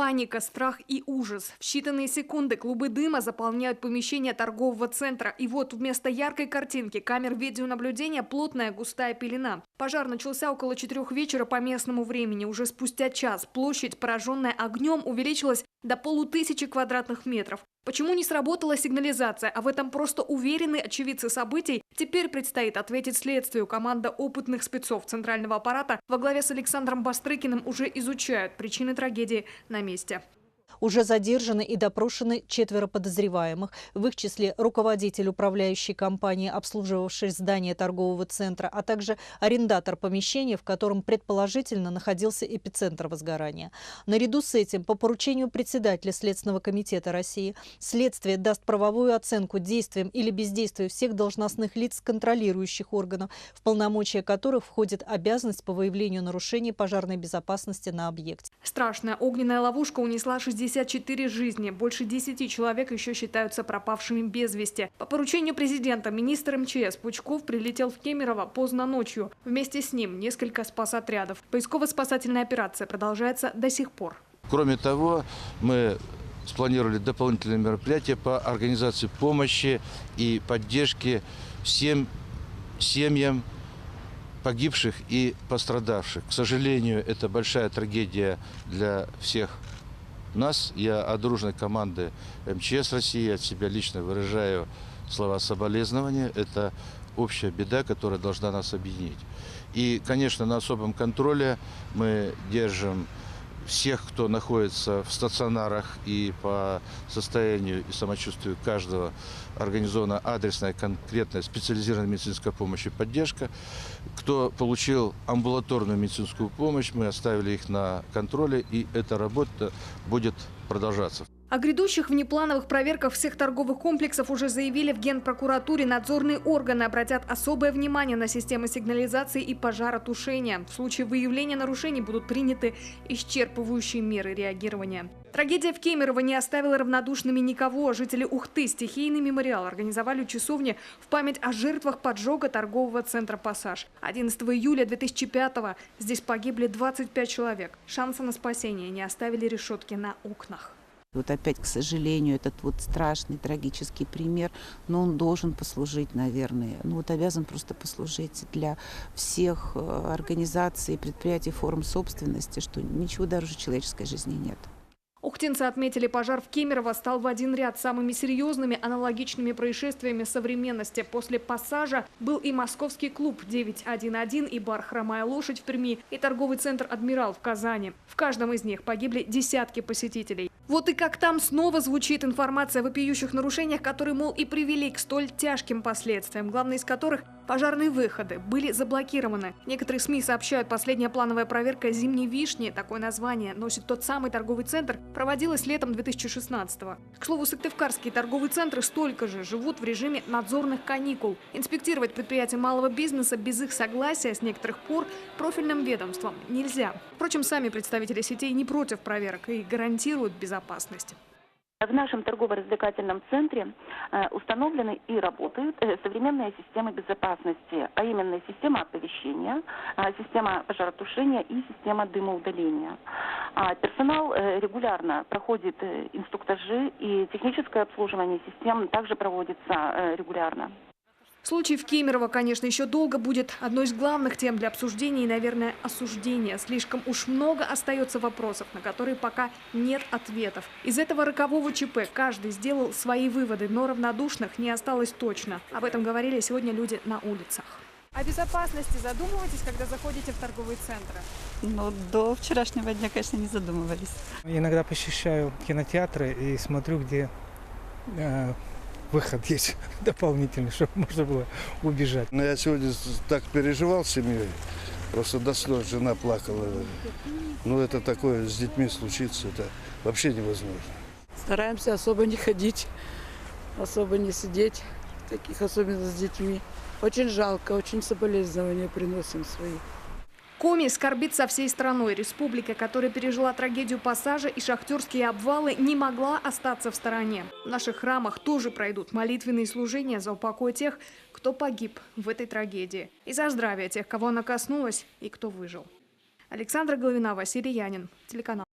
Паника, страх и ужас. В считанные секунды клубы дыма заполняют помещение торгового центра. И вот вместо яркой картинки камер видеонаблюдения плотная густая пелена. Пожар начался около 4 вечера по местному времени. Уже спустя час площадь, пораженная огнем, увеличилась до 500 квадратных метров. Почему не сработала сигнализация, а в этом просто уверены очевидцы событий, теперь предстоит ответить следствию. Команда опытных спецов центрального аппарата во главе с Александром Бастрыкиным уже изучают причины трагедии на месте. Уже задержаны и допрошены 4 подозреваемых. В их числе руководитель управляющей компании, обслуживавшей здание торгового центра, а также арендатор помещения, в котором предположительно находился эпицентр возгорания. Наряду с этим, по поручению председателя Следственного комитета России, следствие даст правовую оценку действиям или бездействию всех должностных лиц контролирующих органов, в полномочия которых входит обязанность по выявлению нарушений пожарной безопасности на объекте. Страшная огненная ловушка унесла 64 жизни. Больше 10 человек еще считаются пропавшими без вести. По поручению президента министр МЧС Пучков прилетел в Кемерово поздно ночью. Вместе с ним несколько спасотрядов. Поисково-спасательная операция продолжается до сих пор. Кроме того, мы спланировали дополнительные мероприятия по организации помощи и поддержки всем семьям погибших и пострадавших. К сожалению, это большая трагедия для всех нас. Я от дружной команды МЧС России от себя лично выражаю слова соболезнования. Это общая беда, которая должна нас объединить. И, конечно, на особом контроле мы держим всех, кто находится в стационарах, и по состоянию и самочувствию каждого организована адресная, конкретная, специализированная медицинская помощь и поддержка. Кто получил амбулаторную медицинскую помощь, мы оставили их на контроле, и эта работа будет продолжаться. О грядущих внеплановых проверках всех торговых комплексов уже заявили в Генпрокуратуре. Надзорные органы обратят особое внимание на системы сигнализации и пожаротушения. В случае выявления нарушений будут приняты исчерпывающие меры реагирования. Трагедия в Кемерово не оставила равнодушными никого. Жители Ухты стихийный мемориал организовали часовни в память о жертвах поджога торгового центра «Пассаж». 11 июля 2005-го здесь погибли 25 человек. Шанса на спасение не оставили решетки на окнах. Вот опять, к сожалению, этот вот страшный, трагический пример, но он должен послужить, наверное, обязан просто послужить для всех организаций, предприятий, форм собственности, что ничего дороже человеческой жизни нет. Ухтинцы отметили, пожар в Кемерово стал в один ряд самыми серьезными аналогичными происшествиями современности. После «Пассажа» был и московский клуб 911, и бар «Хромая лошадь» в Перми, и торговый центр «Адмирал» в Казани. В каждом из них погибли десятки посетителей. Вот и как там снова звучит информация о вопиющих нарушениях, которые, мол, и привели к столь тяжким последствиям, главное из которых – пожарные выходы были заблокированы. Некоторые СМИ сообщают, последняя плановая проверка «Зимней вишни», такое название носит тот самый торговый центр, проводилась летом 2016-го. К слову, сыктывкарские торговые центры столько же живут в режиме надзорных каникул. Инспектировать предприятия малого бизнеса без их согласия с некоторых пор профильным ведомствам нельзя. Впрочем, сами представители сетей не против проверок и гарантируют безопасность. В нашем торгово-развлекательном центре установлены и работают современные системы безопасности, а именно система оповещения, система пожаротушения и система дымоудаления. Персонал регулярно проходит инструктажи, и техническое обслуживание систем также проводится регулярно. Случай в Кемерово, конечно, еще долго будет одной из главных тем для обсуждения и, наверное, осуждения. Слишком уж много остается вопросов, на которые пока нет ответов. Из этого рокового ЧП каждый сделал свои выводы, но равнодушных не осталось точно. Об этом говорили сегодня люди на улицах. О безопасности задумываетесь, когда заходите в торговые центры? До вчерашнего дня, конечно, не задумывались. Иногда посещаю кинотеатры и смотрю, где выход есть дополнительный, чтобы можно было убежать. Я сегодня так переживал с семьей, просто до слез жена плакала. Это такое с детьми случится, это вообще невозможно. Стараемся особо не ходить, особо не сидеть, таких особенно с детьми. Очень жалко, очень соболезнования приносим свои. Коми скорбит со всей страной. Республика, которая пережила трагедию «Пассажа» и шахтерские обвалы, не могла остаться в стороне. В наших храмах тоже пройдут молитвенные служения за упокой тех, кто погиб в этой трагедии, и за здравие тех, кого она коснулась и кто выжил. Александра Головина, Василий Янин, телеканал.